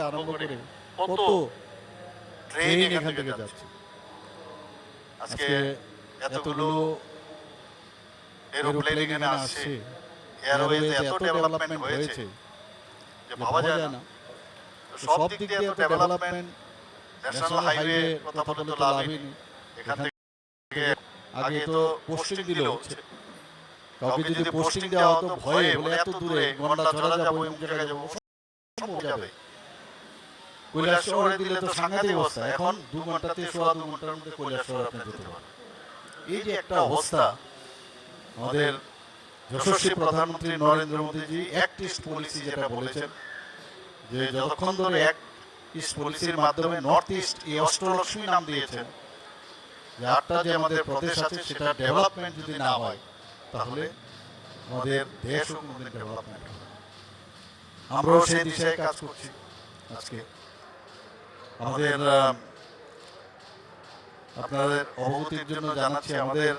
আরম্ভ করে কত ট্রেন এখান থেকে যাচ্ছে। আজকে এতগুলো এরোপ্লেন এখানে আসছে, এয়ারওয়েজে এত ডেভেলপমেন্ট হয়েছে যে ভাবা যায় না। সব দিক দিয়ে এত ডেভেলপমেন্ট, ন্যাশনাল হাইওয়ে কথা বলে তো লাভই নেই। এখান থেকে আগে তো পোস্টিং দিল, কাউকে যদি পোস্টিং দেওয়া হতো ভয়ে বলে এত দূরে ঘন্টা চড়া যাবো, এমন জায়গায় যাবো, সম্ভব যাবে। কৈলাস শহরে দিলে তো সাংঘাতিক অবস্থা। এখন 2 ঘন্টাতে 2.5 ঘন্টার মধ্যে কৈলাস শহরে আপনি যেতে পারেন। এই যে একটা অবস্থা, আমাদের যশস্বী প্রধানমন্ত্রী নরেন্দ্র মোদীজি অ্যাক্ট ইস্ট পলিসি যেটা বলেছেন, যে যতক্ষণ ধরে অ্যাক্ট ইস্ট পলিসির মাধ্যমে নর্থ ইস্ট এই অষ্টলক্ষ্মী নাম দিয়েছেন, যে 8টা যে আমাদের প্রদেশ আছে সেটা ডেভেলপমেন্ট যদি না হয় তাহলে আমাদের দেশও কোনোদিন ডেভেলপমেন্ট হবে। আমরাও সেই দিশায় কাজ করছি। আজকে আমাদের আপনাদের অবগতির জন্য জানাচ্ছি, আমাদের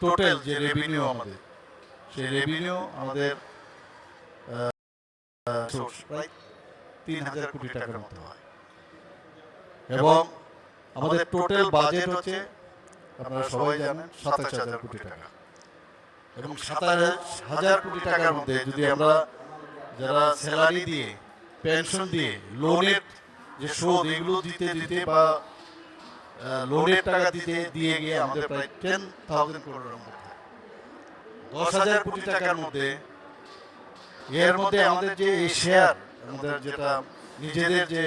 টোটাল যে রেভিনিউ, আমাদের সেই রেভিনিউ আমাদের প্রায় 3000 কোটি টাকার মতো হয়, এবং আমাদের টোটাল বাজেট হচ্ছে আপনারা সবাই জানেন 27000 কোটি টাকা। এবং 27000 কোটি টাকার মধ্যে যদি আমরা যারা স্যালারি দিয়ে, পেনশন দিয়ে, লোনের যে সুদ এগুলো দিতে দিতে বা লোনের টাকা দিতে দিয়ে গিয়ে আমাদের প্রায় 10,000 করোড়ের মধ্যে, 10,000 কোটি টাকার মধ্যে, এর মধ্যে আমাদের যে এই শেয়ার, আমাদের যেটা নিজেদের যে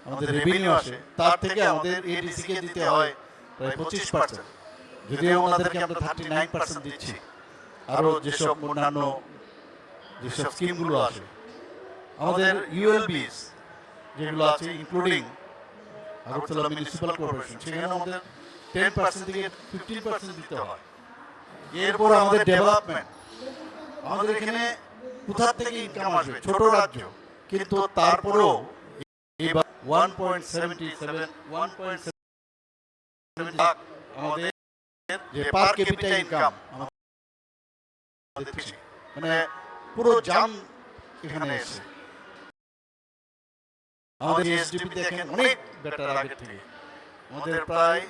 আমাদের রেভিনিউ আসে, তার থেকে আমাদের এডিসি কে দিতে হয় প্রায় 25%। যদিও ওনাদেরকে আমরা 39% দিচ্ছি। আরো যেসব অন্যান্য যেসব স্কিমগুলো আছে, আমাদের ইউএলবিস যেগুলো আছে, ইনক্লুডিং আগরতলা মিউনিসিপ্যাল কর্পোরেশন, সেখানে আমাদের 10% থেকে 15% দিতে হয়। এরপর আমাদের ডেভেলপমেন্ট, আমাদের এখানে কোথা থেকে ইনকাম আসবে, ছোট রাজ্য, কিন্তু তারপরেও এবার 1.77 লাখ আমাদের যে পার ক্যাপিটা ইনকাম, মানে পুরো জাম এখানে এসে আমাদের এসডিপি দেখেন অনেক বেটার আগের থেকে। আমাদের প্রায়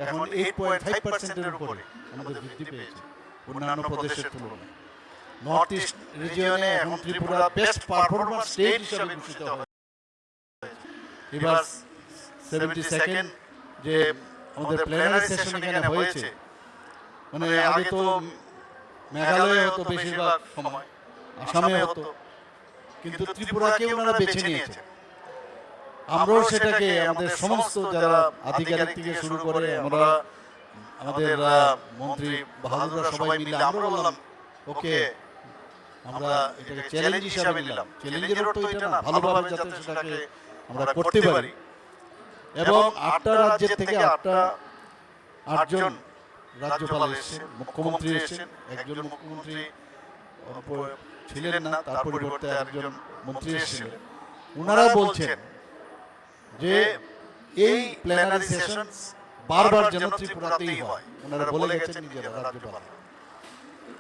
এখন 8.5%-এর উপরে আমাদের বৃদ্ধি পেয়েছে অন্যান্য প্রদেশের তুলনায়। নর্থ ইস্ট রিজিয়নে এখন ত্রিপুরা বেস্ট পারফরম্যান্স স্টেট হিসেবে ঘোষিত হয়েছে। এবার 72nd যে আমাদের প্ল্যানারি সেশন এখানে হয়েছে, মানে আগে তো মেঘালয়ে হতো বেশিরভাগ সময়, আসামে হতো, কিন্তু ত্রিপুরাকে ওনারা বেছে নিয়েছে। আমরাও সেটাকে আমাদের সমস্ত যারা আধিকারিক থেকে শুরু করে আমরা, আমাদের মন্ত্রী বাহাদুররা সবাই মিলে আমরা বললাম, ওকে আমরা এটাকে চ্যালেঞ্জ হিসাবে নিলাম। চ্যালেঞ্জের অর্থ এটা না, ভালোভাবে যাতে সেটাকে আমরা করতে পারি। এবং 8টা রাজ্যের থেকে 8জন রাজ্যপাল এসেছেন, মুখ্যমন্ত্রী এসেছেন। একজন মুখ্যমন্ত্রী ছিলেন না, তার পরিবর্তে একজন মন্ত্রী এসেছিলেন। ওনারা বলছেন যে এই প্ল্যানারি সেশন বারবার যেন ত্রিপুরাতেই হয়। ওনারা বলে গেছেন নিজেরা, রাজ্যপাল।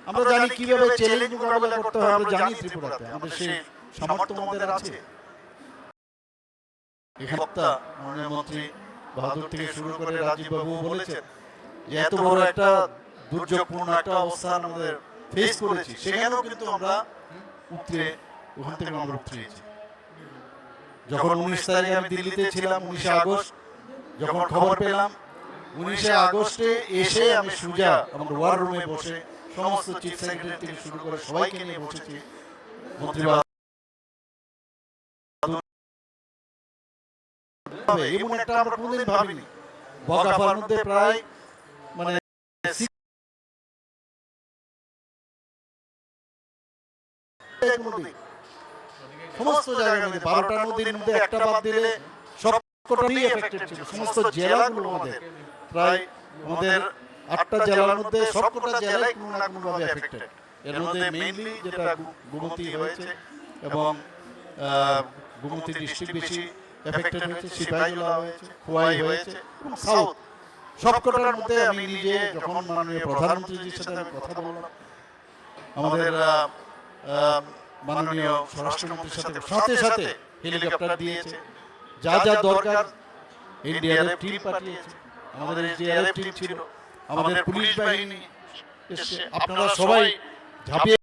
আমরা জানি কিভাবে চ্যালেঞ্জ মোকাবেলা করতে হয়, আমরা জানি ত্রিপুরাতে আমাদের সেই সামর্থ্য আমাদের আছে। এখানে মাননীয় মন্ত্রী বাহাদুর থেকে শুরু করে রাজীব বাবু বলেছেন যে এত বড় একটা দুর্যোগপূর্ণ একটা অবস্থান আমাদের ফেস করেছি, সেখানেও কিন্তু আমরা উতরে ওখান থেকে আমরা উতরেছি। যখন 19 তারিখে আমি দিল্লিতে ছিলাম, 19 আগস্ট যখন খবর পেলাম, 19 আগস্টে এসে আমি সুজা আমার ওয়ার রুমে বসে সমস্ত চিফ সেক্রেটারি থেকে শুরু করে সবাইকে নিয়ে বসেছি। মন্ত্রী এমন একটা আমরা কোনোদিন ভাবিনি। বগাফার মধ্যে প্রায় মানে সমস্ত জায়গায় 12টা নদীর মধ্যে একটা বাদ দিলে সবকটাই এফেক্টেড ছিল। সমস্ত জেলাগুলো আমাদের প্রায় আমাদের 8টা জেলার মধ্যে সবকটা জেলায় কোনো না কোনোভাবে এফেক্টেড। এর মধ্যে মেইনলি যেটা গোমতী হয়েছে এবং গোমতী ডিস্ট্রিক্ট বেশি এফেক্টেড হয়েছে, সিপাহীজলা হয়েছে, খোয়াই হয়েছে এবং সাউথ। সবকটার মধ্যে আমি নিজে যখন মাননীয় প্রধানমন্ত্রীজির সাথে আমি কথা বললাম, আমাদের মাননীয় স্বরাষ্ট্রমন্ত্রীর সাথে সাথে হেলিকপ্টার দিয়েছে, যা যা দরকার এনডিআরএফ টিম পাঠিয়েছে, আমাদের এসডিআরএফ টিম ছিল, আমাদের পুলিশ বাহিনী এসছে। আপনারা সবাই ঝাঁপিয়ে